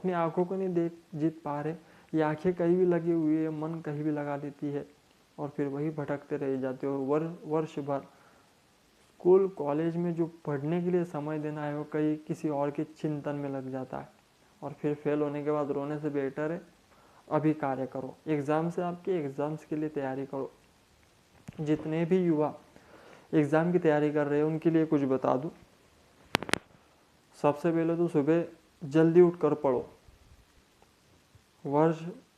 अपनी आंखों को नहीं देख जीत पा रहे, ये आंखें कहीं भी लगी हुई है, मन कहीं भी लगा देती है और फिर वही भटकते रह जाते हो। वर्ष भर स्कूल कॉलेज में जो पढ़ने के लिए समय देना है वो कहीं किसी और के चिंतन में लग जाता है और फिर फेल होने के बाद रोने से बेटर है अभी कार्य करो। एग्ज़ाम्स है आपके, एग्ज़ाम्स के लिए तैयारी करो। जितने भी युवा एग्ज़ाम की तैयारी कर रहे हैं उनके लिए कुछ बता दूं। सबसे पहले तो सुबह जल्दी उठकर पढ़ो।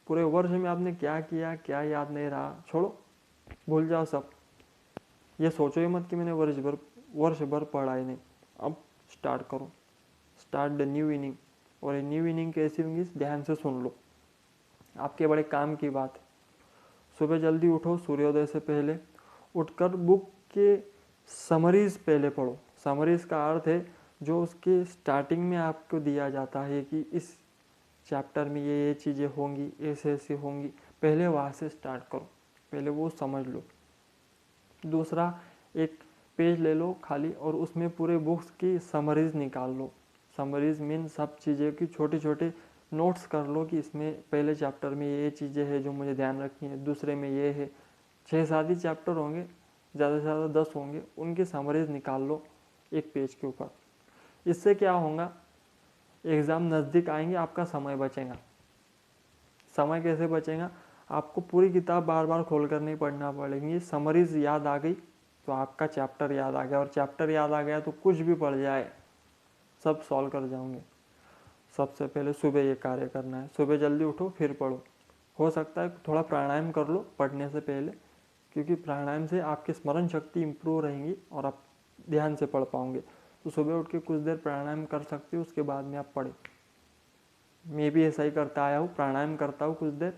पूरे वर्ष में आपने क्या किया, क्या याद नहीं रहा, छोड़ो, भूल जाओ सब। ये सोचो ही मत कि मैंने वर्ष भर पढ़ा ही नहीं। अब स्टार्ट करो, स्टार्ट द न्यू इनिंग। और ये न्यू इनिंग कैसी होंगी, ध्यान से सुन लो, आपके बड़े काम की बात है। सुबह जल्दी उठो, सूर्योदय से पहले उठकर बुक के समरीज पहले पढ़ो। समरीज का अर्थ है जो उसके स्टार्टिंग में आपको दिया जाता है कि इस चैप्टर में ये चीज़ें होंगी, ऐसे ऐसे होंगी, पहले वहाँ से स्टार्ट करो, पहले वो समझ लो। दूसरा, एक पेज ले लो खाली और उसमें पूरे बुक्स की समरीज निकाल लो। समरीज मीन सब चीज़ें की छोटे छोटे नोट्स कर लो कि इसमें पहले चैप्टर में ये चीज़ें हैं जो मुझे ध्यान रखनी है, दूसरे में ये है। 6-7 ही चैप्टर होंगे, ज़्यादा से ज़्यादा 10 होंगे, उनकी समरीज निकाल लो एक पेज के ऊपर। इससे क्या होगा, एग्ज़ाम नज़दीक आएंगे, आपका समय बचेगा। समय कैसे बचेगा, आपको पूरी किताब बार बार खोल कर नहीं पढ़ना पड़ेगी। समरीज याद आ गई तो आपका चैप्टर याद आ गया, और चैप्टर याद आ गया तो कुछ भी पढ़ जाए सब सॉल्व कर जाओगे। सबसे पहले सुबह ये कार्य करना है, सुबह जल्दी उठो फिर पढ़ो। हो सकता है थोड़ा प्राणायाम कर लो पढ़ने से पहले, क्योंकि प्राणायाम से आपकी स्मरण शक्ति इम्प्रूव रहेंगी और आप ध्यान से पढ़ पाओगे। तो सुबह उठ के कुछ देर प्राणायाम कर सकते हो, उसके बाद में आप पढ़े। मैं भी ऐसा ही करता आया हूँ, प्राणायाम करता हूँ कुछ देर,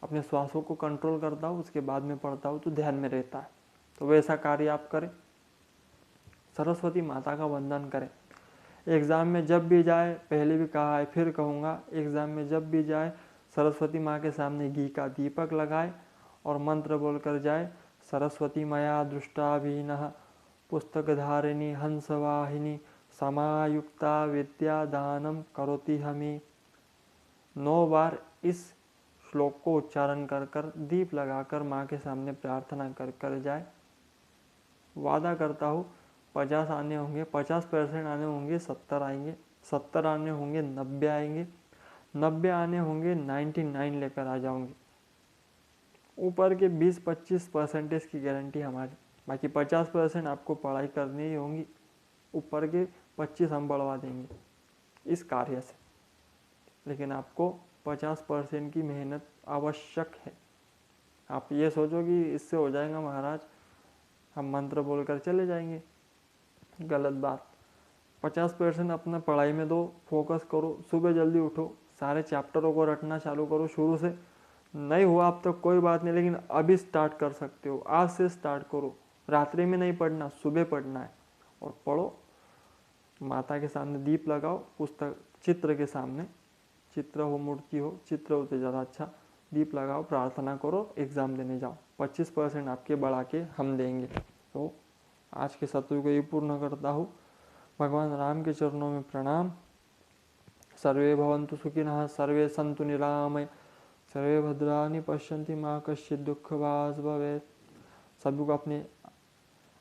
अपने श्वासों को कंट्रोल करता हूँ, उसके बाद में पढ़ता हूँ तो ध्यान में रहता है। तो वैसा कार्य आप करें। सरस्वती माता का वंदन करें। एग्ज़ाम में जब भी जाए, पहले भी कहा है फिर कहूँगा, एग्ज़ाम में जब भी जाए सरस्वती माँ के सामने घी का दीपक लगाए और मंत्र बोलकर जाए, सरस्वती मया दृष्टाभिनः पुस्तकधारिणी हंसवाहिनी समायुक्ता विद्या दानम करोति हमी। 9 बार इस श्लोक को उच्चारण कर कर दीप लगाकर माँ के सामने प्रार्थना कर कर जाए। वादा करता हूँ 50 आने होंगे, 50% आने होंगे, 70 आएंगे, 70 आने होंगे, 90 आएंगे, 90 आने होंगे, 99 लेकर आ जाऊंगे। ऊपर के 20-25% की गारंटी हमारी, बाकी 50% आपको पढ़ाई करनी ही होंगी, ऊपर के 25 हम बढ़वा देंगे इस कार्य से। लेकिन आपको 50% की मेहनत आवश्यक है। आप ये सोचो कि इससे हो जाएगा महाराज, हम मंत्र बोलकर चले जाएंगे, गलत बात। 50% अपना पढ़ाई में दो, फोकस करो, सुबह जल्दी उठो, सारे चैप्टरों को रटना चालू करो शुरू से। नहीं हुआ अब तक कोई बात नहीं, लेकिन अभी स्टार्ट कर सकते हो, आज से स्टार्ट करो। रात्रि में नहीं पढ़ना, सुबह पढ़ना है और पढ़ो। माता के सामने दीप लगाओ, पुस्तक चित्र के सामने, चित्र हो मूर्ति हो, चित्र हो तो ज़्यादा अच्छा, दीप लगाओ, प्रार्थना करो, एग्ज़ाम देने जाओ। 25% आपके बढ़ा के हम देंगे। तो आज के सत्र को ये पूर्ण करता हूँ। भगवान राम के चरणों में प्रणाम। सर्वे भवन्तु सुखिनः, सर्वे सन्तु निरामय, सर्वे भद्राणि पश्यन्ति मा कश्चित् दुःखभाग् भवेत्। सभी को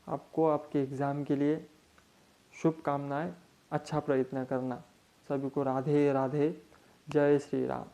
आपको आपके एग्ज़ाम के लिए शुभकामनाएं, अच्छा प्रयत्न करना। सभी को राधे राधे, जय श्री राम।